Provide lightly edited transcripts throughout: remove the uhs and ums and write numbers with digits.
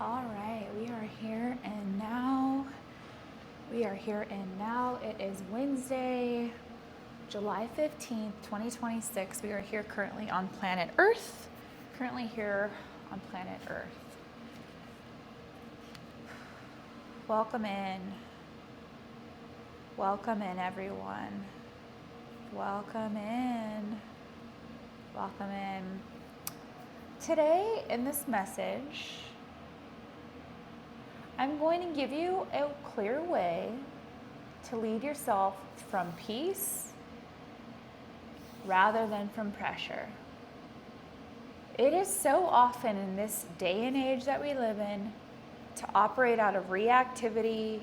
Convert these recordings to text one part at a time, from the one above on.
All right, we are here and now. We are here and now. It is Wednesday, July 15th, 2026. We are here currently on planet Earth. Currently here on planet Earth. Welcome in. Welcome in, everyone. Welcome in. Welcome in. Today, in this message, I'm going to give you a clear way to lead yourself from peace rather than from pressure. It is so often in this day and age that we live in to operate out of reactivity,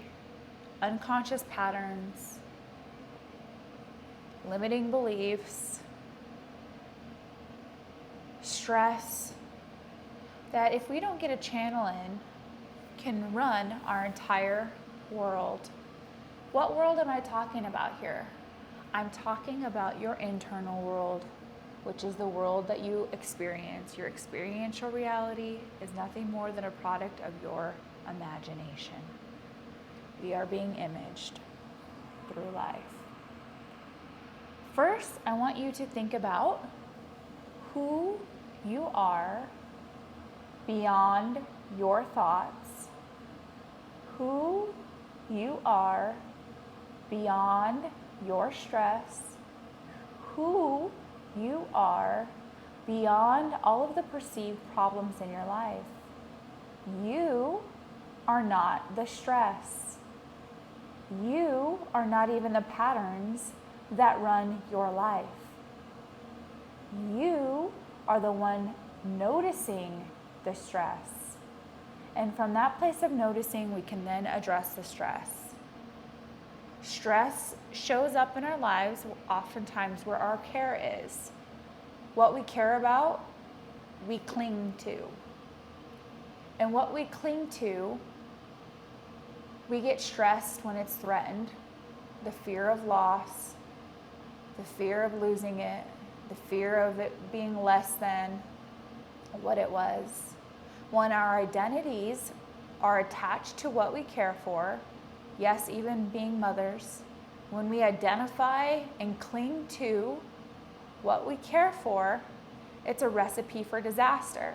unconscious patterns, limiting beliefs, stress, that if we don't get a channel in, can run our entire world. What world am I talking about here? I'm talking about your internal world, which is the world that you experience. Your experiential reality is nothing more than a product of your imagination. We are being imaged through life. First, I want you to think about who you are beyond your thoughts, who you are beyond your stress, who you are beyond all of the perceived problems in your life. You are not the stress. You are not even the patterns that run your life. You are the one noticing the stress. And from that place of noticing, we can then address the stress. Stress shows up in our lives oftentimes where our care is. What we care about, we cling to. And what we cling to, we get stressed when it's threatened. The fear of loss, the fear of losing it, the fear of it being less than what it was. When our identities are attached to what we care for, yes, even being mothers, when we identify and cling to what we care for, it's a recipe for disaster.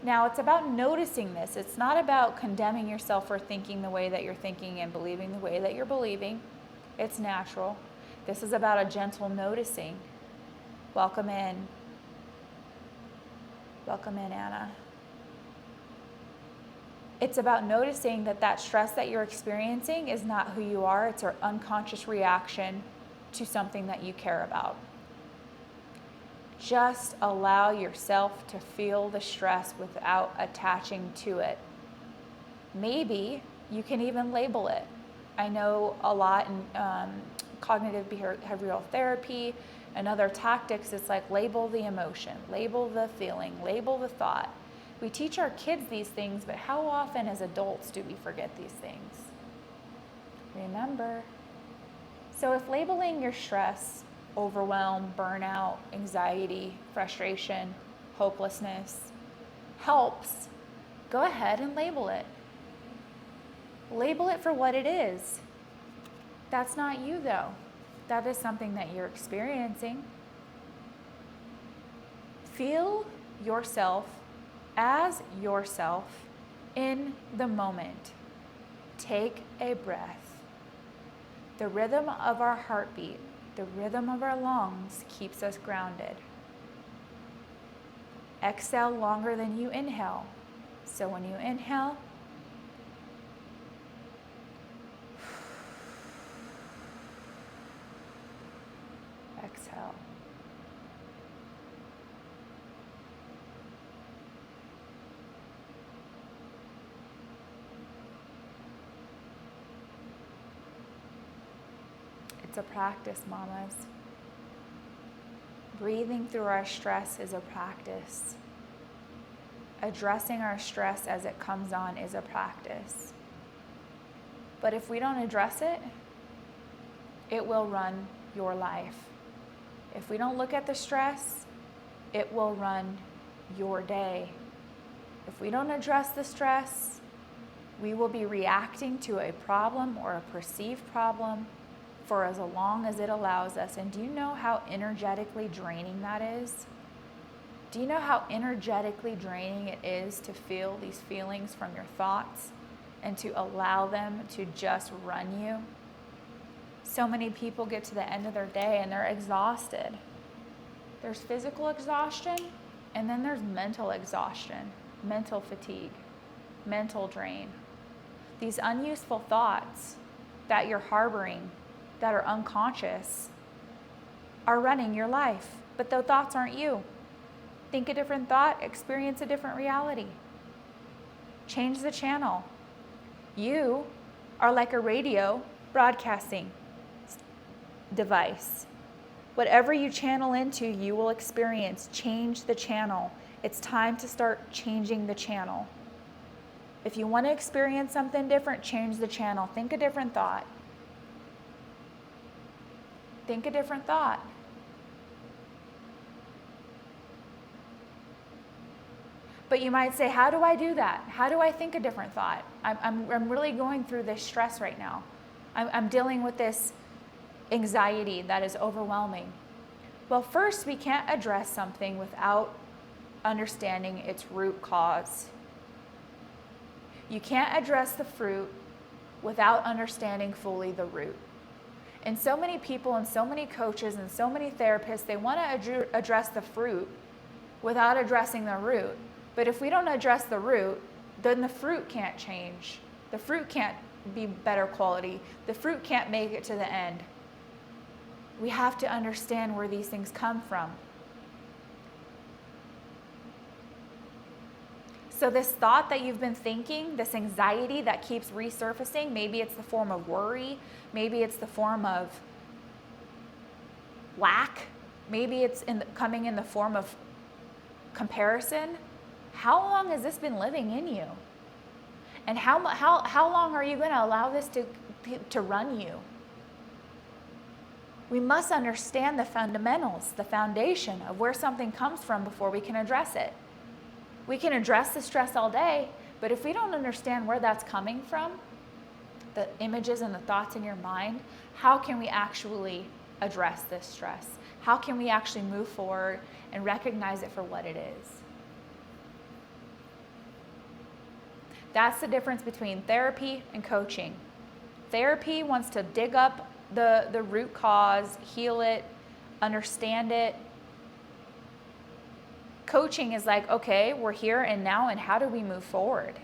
Now, it's about noticing this. It's not about condemning yourself for thinking the way that you're thinking and believing the way that you're believing. It's natural. This is about a gentle noticing. Welcome in. Welcome in, Anna. It's about noticing that that stress that you're experiencing is not who you are. It's an unconscious reaction to something that you care about. Just allow yourself to feel the stress without attaching to it. Maybe you can even label it. I know a lot in cognitive behavioral therapy and other tactics, it's like label the emotion, label the feeling, label the thought. We teach our kids these things, but how often as adults do we forget these things? Remember. So if labeling your stress, overwhelm, burnout, anxiety, frustration, hopelessness helps, go ahead and label it. Label it for what it is. That's not you, though. That is something that you're experiencing. Feel yourself as yourself in the moment. Take a breath. The rhythm of our heartbeat, the rhythm of our lungs keeps us grounded. Exhale longer than you inhale. So when you inhale, exhale. It's a practice, mamas. Breathing through our stress is a practice. Addressing our stress as it comes on is a practice. But if we don't address it, it will run your life. If we don't look at the stress, it will run your day. If we don't address the stress, we will be reacting to a problem or a perceived problem for as long as it allows us. And do you know how energetically draining that is? Do you know how energetically draining it is to feel these feelings from your thoughts and to allow them to just run you? So many people get to the end of their day and they're exhausted. There's physical exhaustion, and then there's mental exhaustion, mental fatigue, mental drain. These unuseful thoughts that you're harboring, that are unconscious, are running your life, but those thoughts aren't you. Think a different thought, experience a different reality. Change the channel. You are like a radio broadcasting device. Whatever you channel into, you will experience. Change the channel. It's time to start changing the channel. If you want to experience something different, change the channel. Think a different thought. Think a different thought. But you might say, how do I do that? How do I think a different thought? I'm really going through this stress right now. I'm dealing with this anxiety that is overwhelming. Well, first, we can't address something without understanding its root cause. You can't address the fruit without understanding fully the root. And so many people and so many coaches and so many therapists, they want to address the fruit without addressing the root. But if we don't address the root, then the fruit can't change. The fruit can't be better quality. The fruit can't make it to the end. We have to understand where these things come from. So this thought that you've been thinking, this anxiety that keeps resurfacing, maybe it's the form of worry, maybe it's the form of lack, maybe it's coming in the form of comparison. How long has this been living in you? And how long are you going to allow this to run you? We must understand the fundamentals, the foundation of where something comes from before we can address it. We can address the stress all day, but if we don't understand where that's coming from, the images and the thoughts in your mind, how can we actually address this stress? How can we actually move forward and recognize it for what it is? That's the difference between therapy and coaching. Therapy wants to dig up the root cause, heal it, understand it. Coaching is like, okay, we're here and now, and how do we move forward?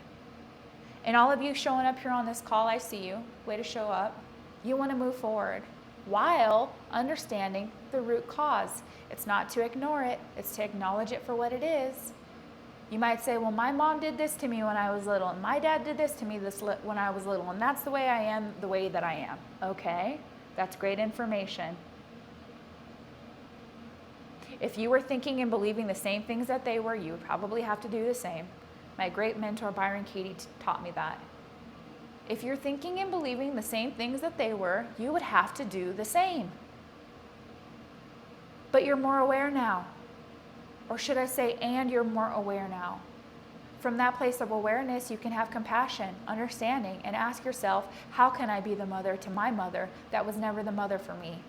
And all of you showing up here on this call, I see you. Way to show up. You want to move forward while understanding the root cause. It's not to ignore it. It's to acknowledge it for what it is. You might say, well, my mom did this to me when I was little, and my dad did this to me when I was little, and that's the way I am, the way that I am. Okay, that's great information. If you were thinking and believing the same things that they were, you would probably have to do the same. My great mentor, Byron Katie, taught me that. If you're thinking and believing the same things that they were, you would have to do the same. But you're more aware now. Or should I say, and you're more aware now. From that place of awareness, you can have compassion, understanding, and ask yourself, how can I be the mother to my mother that was never the mother for me?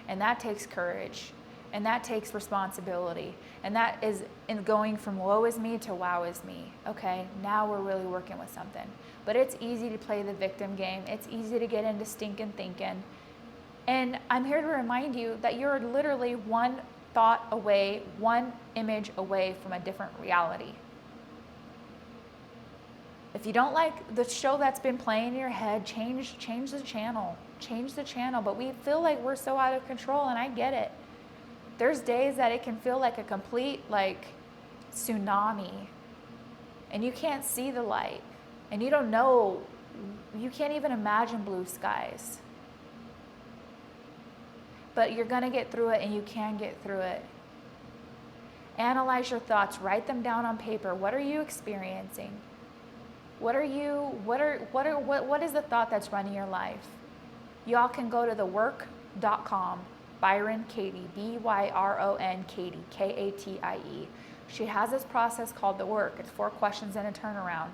And that takes courage. And that takes responsibility. And that is in going from woe is me to wow is me. Okay, now we're really working with something. But it's easy to play the victim game. It's easy to get into stinking thinking. And I'm here to remind you that you're literally one thought away, one image away from a different reality. If you don't like the show that's been playing in your head, change the channel. Change the channel. But we feel like we're so out of control, and I get it. There's days that it can feel like a complete tsunami, and you can't see the light, and you don't know, you can't even imagine blue skies. But you're going to get through it, and you can get through it. Analyze your thoughts, write them down on paper. What are you experiencing? What is the thought that's running your life? Y'all can go to thework.com. Byron Katie, Byron Katie, Katie. She has this process called the work. It's 4 questions and a turnaround.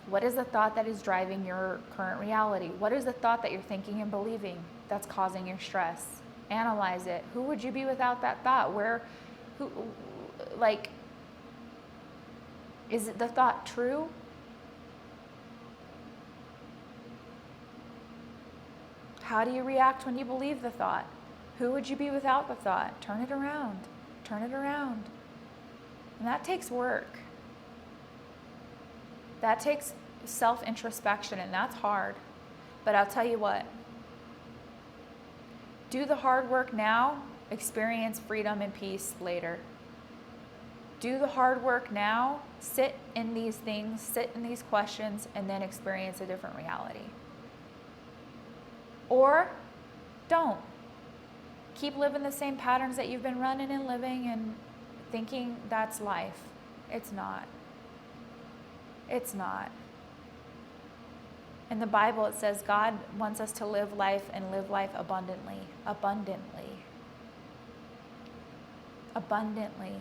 What is the thought that is driving your current reality? What is the thought that you're thinking and believing that's causing your stress? Analyze it. Who would you be without that thought? Is it the thought true? How do you react when you believe the thought? Who would you be without the thought? Turn it around. Turn it around. And that takes work. That takes self-introspection, and that's hard. But I'll tell you what. Do the hard work now, experience freedom and peace later. Do the hard work now, sit in these things, sit in these questions, and then experience a different reality. Or don't. Keep living the same patterns that you've been running and living and thinking that's life. It's not. It's not. In the Bible, it says God wants us to live life and live life abundantly. Abundantly. Abundantly.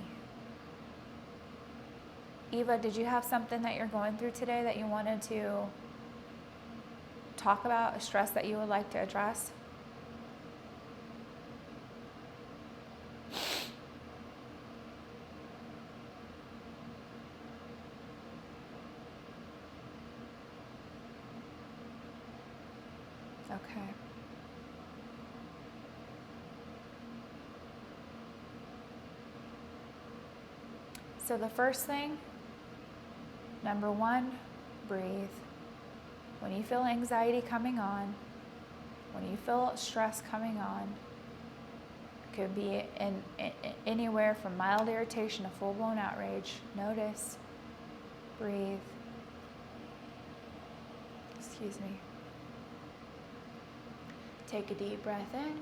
Eva, did you have something that you're going through today that you wanted to talk about, a stress that you would like to address? Okay. So the first thing, number 1, breathe. When you feel anxiety coming on, when you feel stress coming on, it could be anywhere from mild irritation to full-blown outrage. Notice, breathe. Excuse me. Take a deep breath in.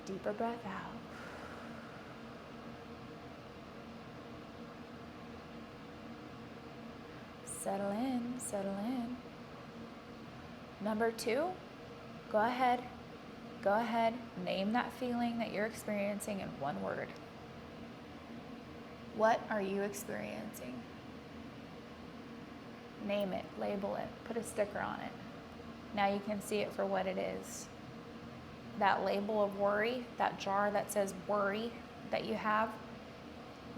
Deeper breath out. Settle in, settle in. Number 2, go ahead, name that feeling that you're experiencing in one word. What are you experiencing? Name it, label it, put a sticker on it. Now you can see it for what it is. That label of worry, that jar that says worry that you have,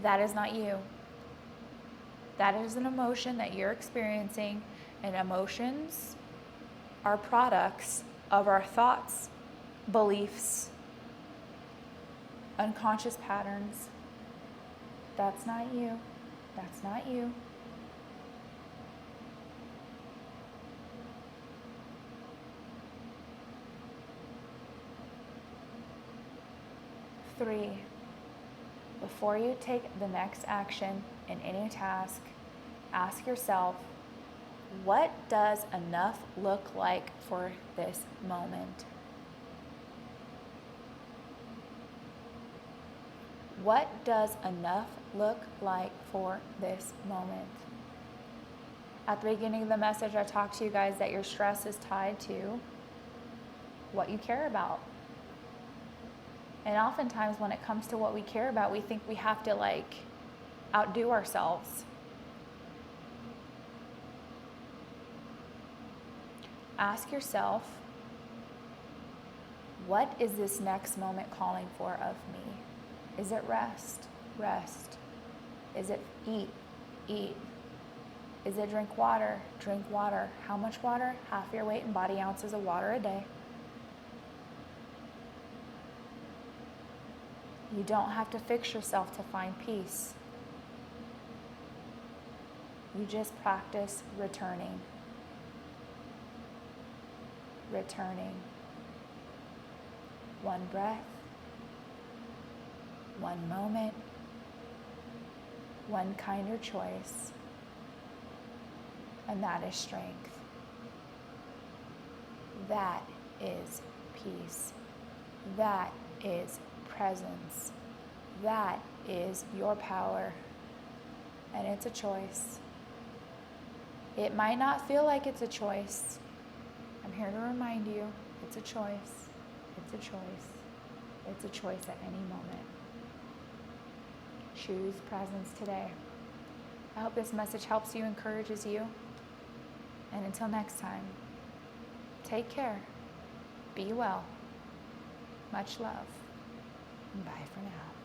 that is not you. That is an emotion that you're experiencing, and emotions are products of our thoughts, beliefs, unconscious patterns. That's not you. That's not you. Three, before you take the next action in any task, ask yourself, what does enough look like for this moment? What does enough look like for this moment? At the beginning of the message, I talked to you guys that your stress is tied to what you care about. And oftentimes when it comes to what we care about, we think we have to outdo ourselves. Ask yourself, what is this next moment calling for of me? Is it rest? Rest. Is it eat? Eat. Is it drink water? Drink water. How much water? Half your weight in body ounces of water a day. You don't have to fix yourself to find peace. You just practice returning. Returning. One breath, one moment, one kinder choice, and that is strength. That is peace. That is presence. That is your power, and it's a choice. It might not feel like it's a choice. I'm here to remind you, it's a choice. It's a choice. It's a choice at any moment. Choose presence today. I hope this message helps you, encourages you. And until next time, take care. Be well. Much love. And bye for now.